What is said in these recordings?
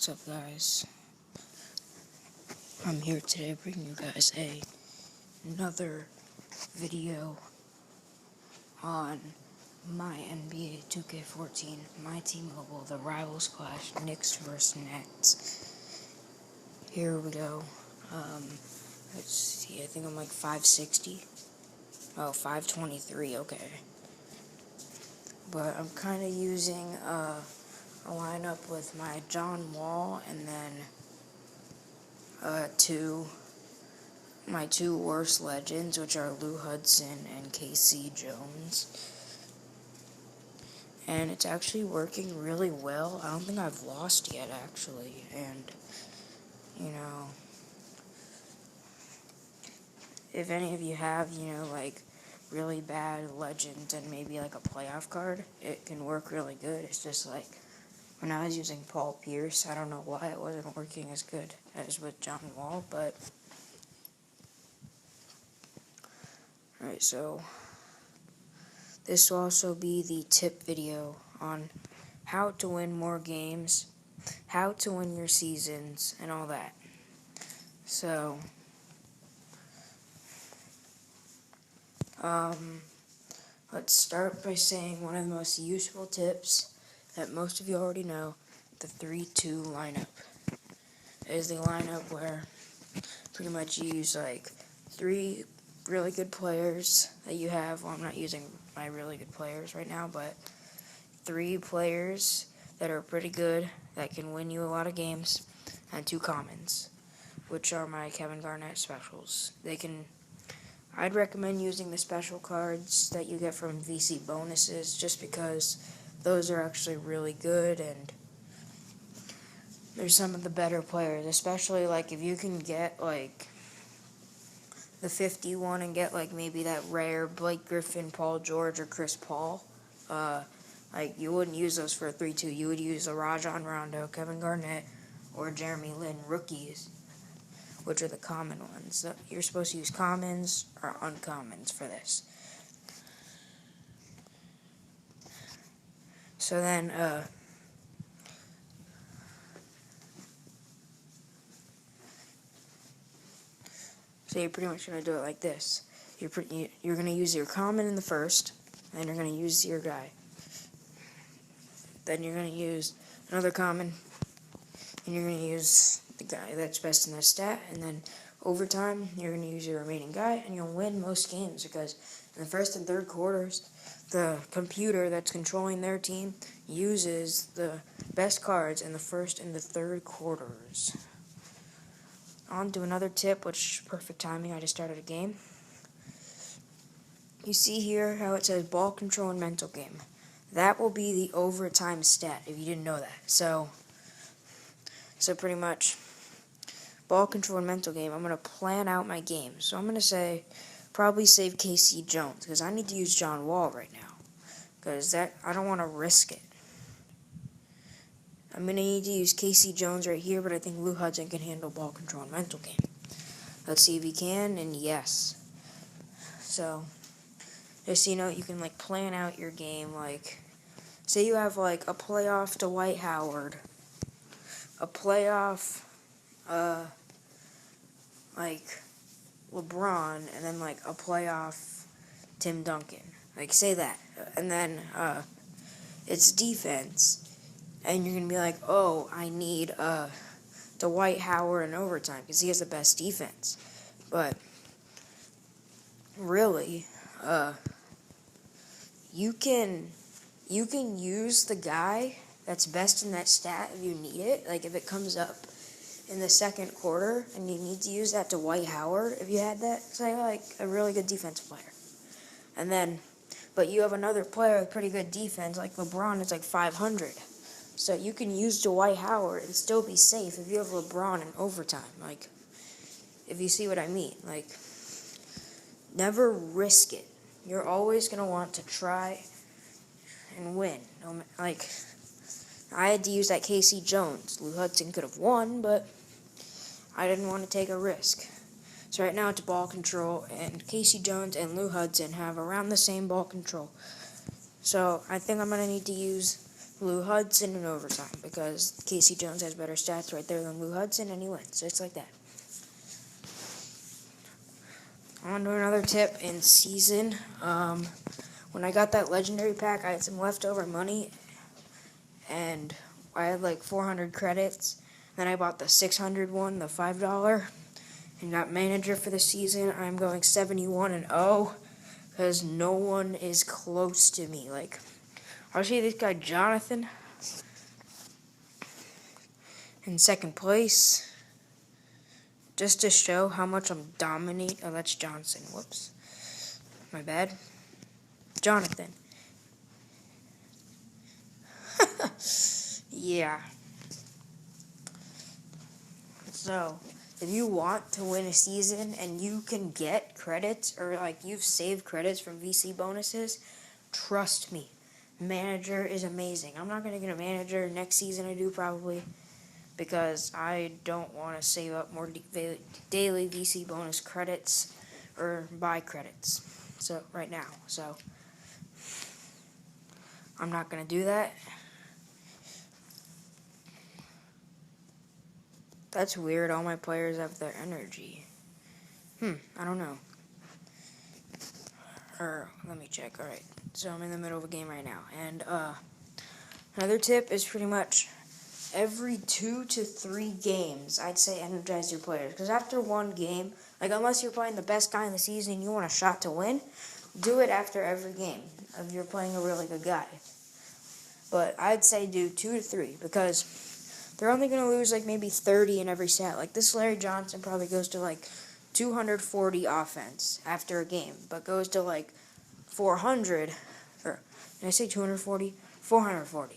What's up, guys? I'm here today bringing you guys another video on MyNBA2k14, my team mobile, the Rivals Clash, Knicks vs. Nets. Here we go. Let's see, I think I'm like 560. Oh, 523, okay. But I'm kind of using a lineup with my John Wall and then my two worst legends, which are Lou Hudson and KC Jones. And it's actually working really well. I don't think I've lost yet, actually. And, you know, if any of you have, like, really bad legends and maybe, like, a playoff card, it can work really good. It's just, like, when I was using Paul Pierce, I don't know why it wasn't working as good as with John Wall, but... Alright, so... this will also be the tip video on how to win more games, how to win your seasons, and all that. So... let's start by saying one of the most useful tips that most of you already know, the 3-2 lineup. It is the lineup where pretty much you use like 3 really good players that you have. Well, I'm not using my really good players right now, but 3 players that are pretty good that can win you a lot of games, and 2 commons, which are my Kevin Garnett specials. I'd recommend using the special cards that you get from VC bonuses just because those are actually really good and they're some of the better players, especially like if you can get like the 51 and get like maybe that rare Blake Griffin, Paul George, or Chris Paul. Like you wouldn't use those for a 3-2. You would use a Rajon Rondo, Kevin Garnett, or Jeremy Lin rookies, which are the common ones. So you're supposed to use commons or uncommons for this. So then, so you're pretty much going to do it like this. You're going to use your common in the first, then you're going to use your guy. Then you're going to use another common, and you're going to use the guy that's best in that stat, and then over time, you're going to use your remaining guy, and you'll win most games, because in the first and third quarters, the computer that's controlling their team uses the best cards in the first and the third quarters. On to another tip, which perfect timing, I just started a game. You see here how it says ball control and mental game. That will be the overtime stat, if you didn't know that. So pretty much, ball control and mental game, I'm going to plan out my game. So I'm going to say, probably save KC Jones, because I need to use John Wall right now. Because I don't want to risk it. I'm going to need to use KC Jones right here, but I think Lou Hudson can handle ball control and mental game. Let's see if he can, and yes. So, just so you know, you can like plan out your game, like, say you have like a playoff Dwight Howard, a playoff, like, LeBron, and then, like, a playoff Tim Duncan. Like, say that. And then, it's defense. And you're going to be like, oh, I need, Dwight Howard in overtime, because he has the best defense. But, really, you can use the guy that's best in that stat if you need it. Like, if it comes up in the second quarter and you need to use that to Dwight Howard, if you had that, say, like, a really good defensive player. And then, but you have another player with pretty good defense, like LeBron is like 500. So you can use Dwight Howard and still be safe if you have LeBron in overtime. Like, if you see what I mean. Like, never risk it. You're always going to want to try and win. Like, I had to use that KC Jones. Lou Hudson could have won, but I didn't want to take a risk. So right now it's ball control, and KC Jones and Lou Hudson have around the same ball control. So I think I'm going to need to use Lou Hudson in overtime because Casey Jones has better stats right there than Lou Hudson, and he wins. Just like that. On to another tip in season. When I got that legendary pack, I had some leftover money, and I had like 400 credits. Then I bought the 600 one, the $5, and got manager for the season. I'm going 71-0 because no one is close to me. Like, I'll show you this guy Jonathan in second place, just to show how much I'm dominating. Oh, that's Johnson. Whoops, my bad. Jonathan. Yeah. So, if you want to win a season and you can get credits, or like you've saved credits from VC bonuses, trust me, manager is amazing. I'm not going to get a manager next season, I do probably, because I don't want to save up more daily VC bonus credits or buy credits. So, right now. So, I'm not going to do that. That's weird. All my players have their energy. I don't know. Or, let me check. Alright, so I'm in the middle of a game right now. And, another tip is pretty much every 2 to 3 games, I'd say energize your players. Because after one game, like unless you're playing the best guy in the season and you want a shot to win, do it after every game if you're playing a really good guy. But I'd say do 2 to 3 because they're only going to lose like maybe 30 in every set. Like this Larry Johnson probably goes to like 240 offense after a game, but goes to like 400, or did I say 240? 440.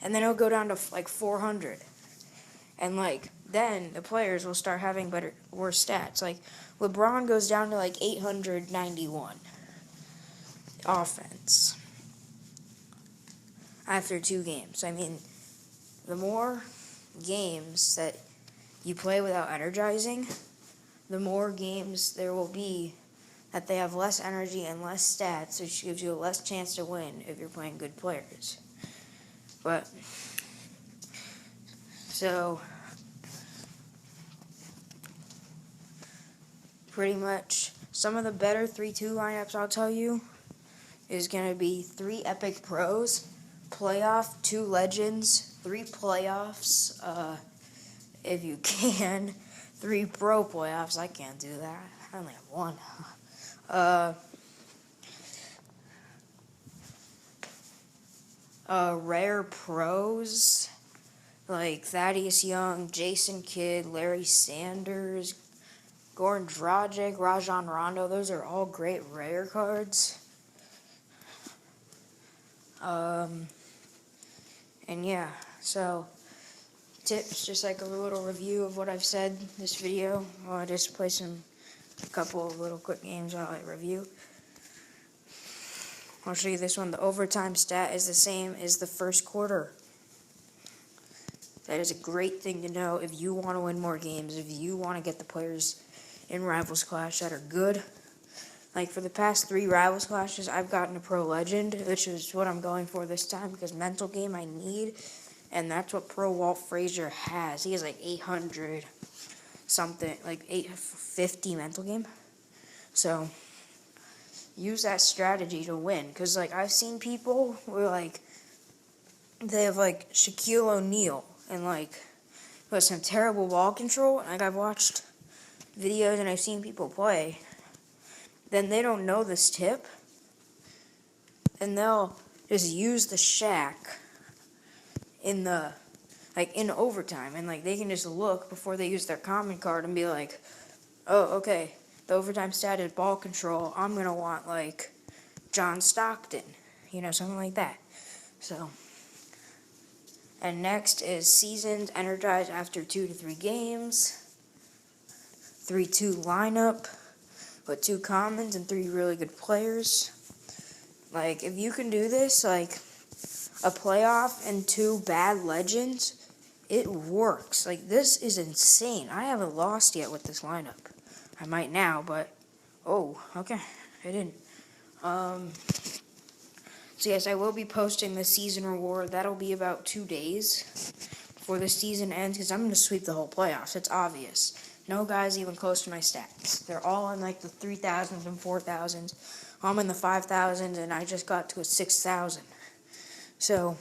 And then it'll go down to like 400. And like then the players will start having worse stats. Like LeBron goes down to like 891 offense after 2 games. I mean, the more games that you play without energizing, the more games there will be that they have less energy and less stats, which gives you a less chance to win if you're playing good players. But, so, pretty much, some of the better 3-2 lineups I'll tell you is going to be 3 epic pros, playoff, 2 legends, 3 playoffs, if you can, 3 pro playoffs. I can't do that. I only have 1. Rare pros, like Thaddeus Young, Jason Kidd, Larry Sanders, Goran Dragic, Rajon Rondo. Those are all great rare cards. And yeah, so tips, just like a little review of what I've said this video. I'll just play a couple of little quick games while I review. I'll show you this one. The overtime stat is the same as the first quarter. That is a great thing to know if you want to win more games, if you want to get the players in Rivals Clash that are good. Like for the past 3 Rivals Clashes, I've gotten a Pro Legend, which is what I'm going for this time because mental game I need, and that's what Pro Walt Frazier has. He has like 800 something, like 850 mental game. So use that strategy to win, because like I've seen people where like they have like Shaquille O'Neal and like with some terrible ball control. Like I've watched videos and I've seen people play. Then they don't know this tip, and they'll just use the Shaq in the in overtime, and like they can just look before they use their common card and be like, oh, okay, the overtime stat is ball control. I'm gonna want like John Stockton, something like that. So, and next is seasons energized after 2 to 3 games, 3-2 lineup. With 2 commons and 3 really good players. Like, if you can do this, like, a playoff and 2 bad legends, it works. Like, this is insane. I haven't lost yet with this lineup. I might now, but, oh, okay, I didn't. So yes, I will be posting the season reward. That'll be about 2 days before the season ends, because I'm going to sweep the whole playoffs. It's obvious. No guys even close to my stats. They're all in like the 3,000s and 4,000s. I'm in the 5,000s, and I just got to a 6,000. So,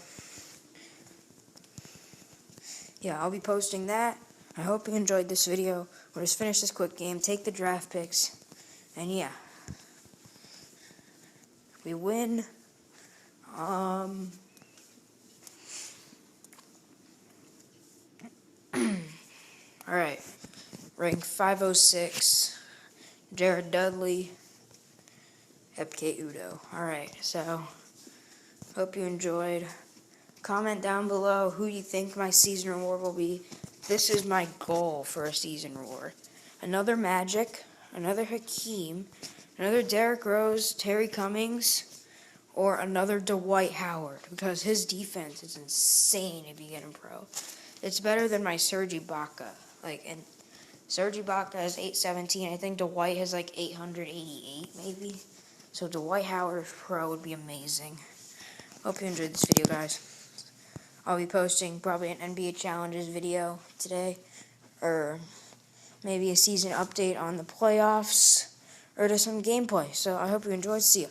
yeah, I'll be posting that. I hope you enjoyed this video. We'll just finish this quick game, take the draft picks, and yeah. We win. Alright. Rank 506. Jared Dudley. Epke Udo. Alright, so hope you enjoyed. Comment down below who you think my season reward will be. This is my goal for a season reward. Another Magic, another Hakeem, another Derrick Rose, Terry Cummings, or another Dwight Howard, because his defense is insane if you get him pro. It's better than my Serge Ibaka. And Serge Ibaka has 817. I think Dwight has like 888 maybe. So Dwight Howard pro would be amazing. Hope you enjoyed this video, guys. I'll be posting probably an NBA Challenges video today, or maybe a season update on the playoffs, or just some gameplay. So I hope you enjoyed. See ya.